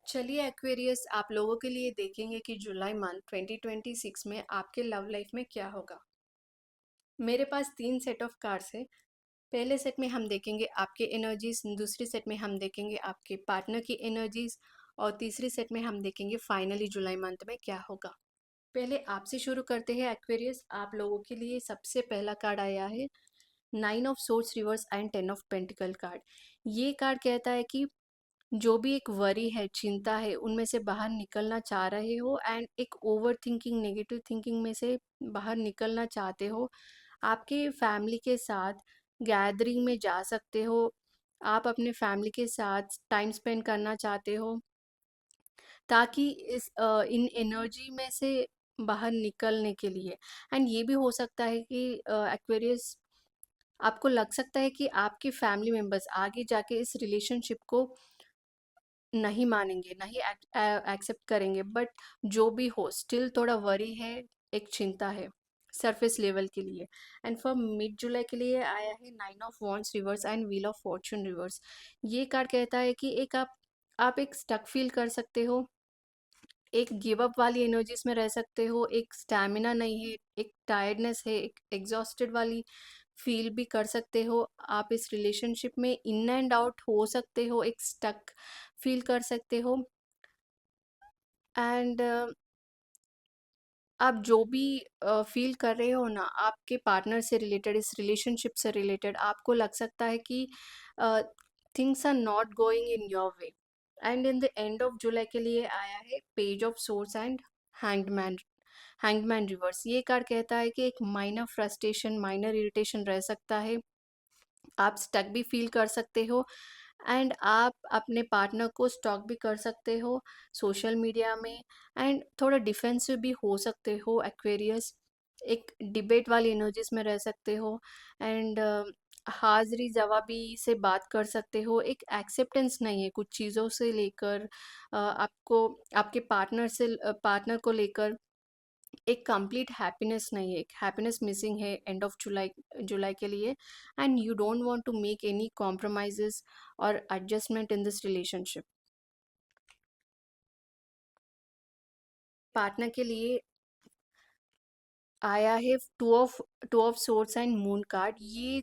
चलिए एक्वेरियस आप लोगों के लिए देखेंगे कि जुलाई मंथ 2026 में आपके लव लाइफ में क्या होगा। मेरे पास 3 सेट ऑफ कार्ड्स है। पहले सेट में हम देखेंगे आपके एनर्जीज, दूसरी सेट में हम देखेंगे आपके पार्टनर की एनर्जीज और तीसरी सेट में हम देखेंगे फाइनली जुलाई मंथ में क्या होगा। पहले आपसे शुरू करते हैं एक्वेरियस। आप लोगों के लिए सबसे पहला कार्ड आया है 9 of source reverse and 10 of pentacle card. ये कार्ड कहता है कि जो भी एक वरी है, चिंता है, उनमें से बाहर निकलना चाह रहे हो एंड एक ओवर थिंकिंग, नेगेटिव थिंकिंग में से बाहर निकलना चाहते हो। आपके फैमिली के साथ गैदरिंग में जा सकते हो। आप अपने फैमिली के साथ टाइम स्पेंड करना चाहते हो ताकि इन एनर्जी में से बाहर निकलने के लिए। एंड ये भी हो सकता है कि एक्वेरियस आपको लग सकता है कि आपके फैमिली मेंबर्स आगे जाके इस रिलेशनशिप को नहीं मानेंगे, नहीं एक्सेप्ट करेंगे, बट जो भी हो स्टिल थोड़ा वरी है, एक चिंता है सरफेस लेवल के लिए। एंड फॉर मिड जुलाई के लिए आया है 9 of wands reverse and wheel of Fortune reverse. ये कार्ड कहता है कि एक आप एक स्टक फील कर सकते हो, एक गिव अप वाली एनर्जीज में रह सकते हो, एक स्टैमिना नहीं है, एक टायर्डनेस है, एक एग्जॉस्टेड वाली फील भी कर सकते हो। आप इस रिलेशनशिप में इन एंड आउट हो सकते हो, एक स्टक फील कर सकते हो। एंड आप जो भी फील कर रहे हो ना, आपके पार्टनर से रिलेटेड, इस रिलेशनशिप से रिलेटेड, आपको लग सकता है कि things are not going in your way. And in the end of July के लिए आया है page of swords and hangman hangman reverse. ये कार्ड कहता है कि एक माइनर फ्रस्ट्रेशन, माइनर इरिटेशन रह सकता है, आप स्टक भी फील कर सकते हो एंड आप अपने पार्टनर को स्टॉक भी कर सकते हो सोशल मीडिया में। एंड थोड़ा डिफेंसिव भी हो सकते हो एक्वेरियस, एक डिबेट वाली एनर्जीज में रह सकते हो एंड हाजिरी जवाबी से बात कर सकते हो। एक एक्सेप्टेंस नहीं है कुछ चीज़ों से लेकर, आपको आपके पार्टनर को लेकर एक कंप्लीट हैप्पीनेस नहीं है, एक हैप्पीनेस मिसिंग है एंड ऑफ जुलाई जुलाई के लिए। And you don't want to make any compromises or adjustment in this relationship. Partner के लिए आया है two of swords and moon card. ये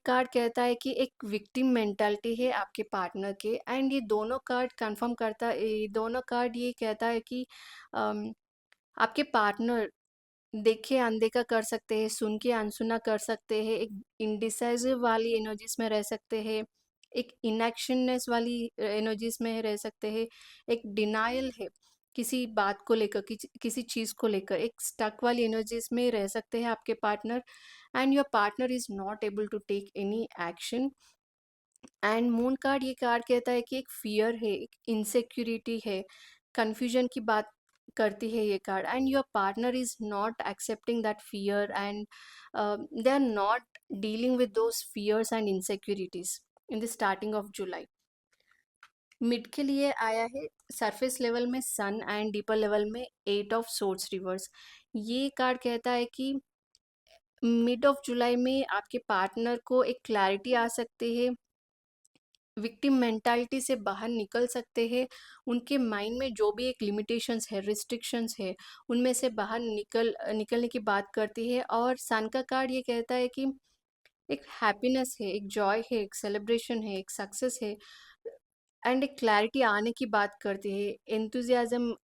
कार्ड कहता है कि एक विक्टिम मेंटालिटी है आपके पार्टनर के। एंड ये दोनों कार्ड कंफर्म करता है, ये दोनों कार्ड ये कहता है कि अम, आपके पार्टनर देखे अनदेखा कर सकते हैं, सुन के अनसुना कर सकते हैं, एक इंडिसाइसिव वाली एनर्जीज में रह सकते हैं, एक इनएक्शननेस वाली एनर्जीज में रह सकते हैं, एक डिनायल है किसी बात को लेकर, किसी चीज़ को लेकर, एक स्टक वाली एनर्जीज में रह सकते हैं आपके partner. And your partner is not able to take any action. And moon card ये कार्ड कहता है कि एक फियर है, एक इनसिक्योरिटी है, कंफ्यूजन की बात करती है ये card. And your partner is not accepting that fear and they are not dealing with those fears and insecurities in the starting of July. Mid के लिए आया है सरफेस लेवल में सन एंड डीपर लेवल में 8 ऑफ सोर्ड्स रिवर्स। ये card कहता है कि मिड ऑफ जुलाई में आपके पार्टनर को एक क्लैरिटी आ सकती है, विक्टिम मेंटालिटी से बाहर निकल सकते हैं, उनके माइंड में जो भी एक लिमिटेशंस है, रिस्ट्रिक्शंस है, उनमें से बाहर निकलने की बात करती है। और सन का कार्ड ये कहता है कि एक हैप्पीनेस है, एक जॉय है, एक सेलिब्रेशन है, एक सक्सेस है एंड एक क्लैरिटी आने की बात करती है। एंथुजियाज्म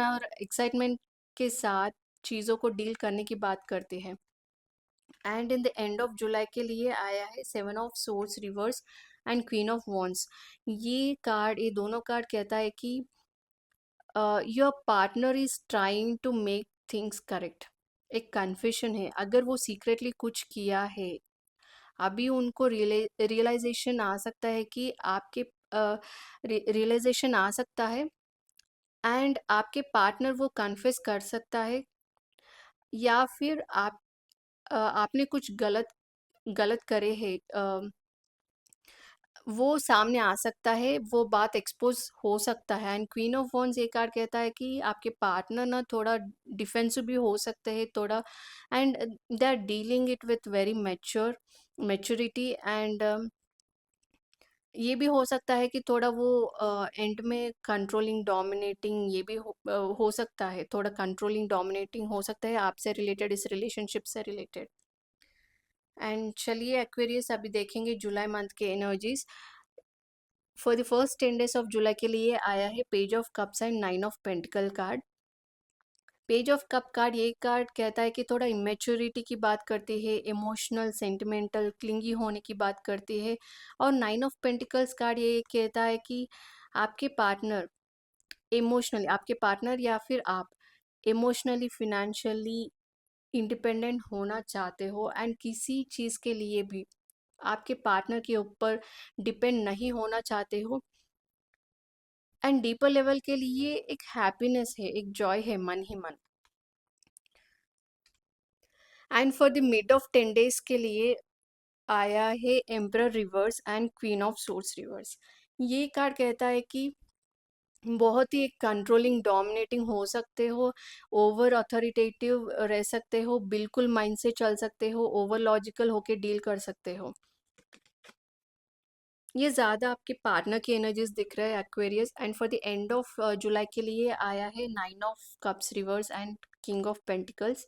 और एक्साइटमेंट के साथ चीज़ों को डील करने की बात करते हैं। And in the end of July के लिए आया है 7 of swords reverse and queen of wands. ये दोनों कार्ड कहता है कि your partner is trying to make things correct. एक कन्फेशन है, अगर वो सीक्रेटली कुछ किया है, अभी उनको रियलाइजेशन आ सकता है कि आपके रियलाइजेशन आ सकता है एंड आपके पार्टनर वो कन्फेस कर सकता है, या फिर आपने कुछ गलत गलत करे है, वो सामने आ सकता है, वो बात एक्सपोज हो सकता है। एंड क्वीन ऑफ वॉन्ड्स ये कार्ड कहता है कि आपके पार्टनर ना थोड़ा डिफेंसिव भी हो सकते हैं थोड़ा, and they are dealing it with very maturity and ये भी हो सकता है कि थोड़ा वो एंड में कंट्रोलिंग डोमिनेटिंग, ये भी हो सकता है, थोड़ा कंट्रोलिंग डोमिनेटिंग हो सकता है आपसे रिलेटेड, इस रिलेशनशिप से रिलेटेड। एंड चलिए एक्वेरियस, अभी देखेंगे जुलाई मंथ के energies. For the first 10 days of July के लिए आया है page of cups and 9 of pentacle card. Page of cup card, ये कार्ड कहता है कि थोड़ा इमेच्योरिटी की बात करती है, इमोशनल सेंटिमेंटल क्लिंगी होने की बात करती है। और 9 of पेंटिकल्स कार्ड ये कहता है कि आपके पार्टनर इमोशनली, आपके पार्टनर या फिर आप इमोशनली फिनेंशियली इंडिपेंडेंट होना चाहते हो, एंड किसी चीज़ के लिए भी आपके पार्टनर के ऊपर डिपेंड नहीं होना चाहते हो। एंड डीपर लेवल के लिए एक हैप्पीनेस है, एक जॉय है मन ही मन। And for the mid of 10 days के लिए आया है emperor reverse and queen of source reverse. ये कार्ड कहता है कि बहुत ही कंट्रोलिंग डोमिनेटिंग हो सकते हो, ओवर अथॉरिटेटिव रह सकते हो, बिल्कुल माइंड से चल सकते हो, ओवर लॉजिकल होके डील कर सकते हो। ये ज़्यादा आपके पार्टनर की एनर्जीज दिख रहा है Aquarius. And for the end of July के लिए आया है 9 of cups reverse and king of pentacles.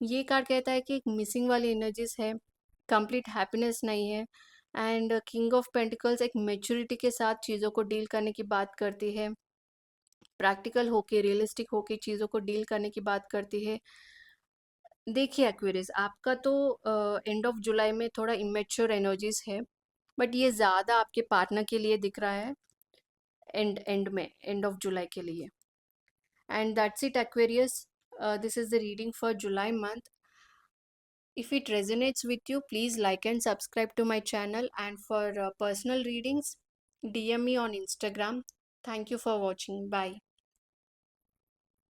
ये कार्ड कहता है कि एक मिसिंग वाली एनर्जीज है, कंप्लीट हैप्पीनेस नहीं है। एंड किंग ऑफ पेंटिकल्स एक मेच्योरिटी के साथ चीज़ों को डील करने की बात करती है, प्रैक्टिकल होके रियलिस्टिक होके चीज़ों को डील करने की बात करती है। देखिए एक्वेरियस, आपका तो एंड ऑफ जुलाई में थोड़ा इमेच्योर एनर्जीज है, बट ये ज़्यादा आपके पार्टनर के लिए दिख रहा है एंड में, एंड ऑफ जुलाई के लिए। And that's it Aquarius, this is the reading for July month. If it resonates with you, please like and subscribe to my channel, and for personal readings, DM me on Instagram. Thank you for watching. Bye.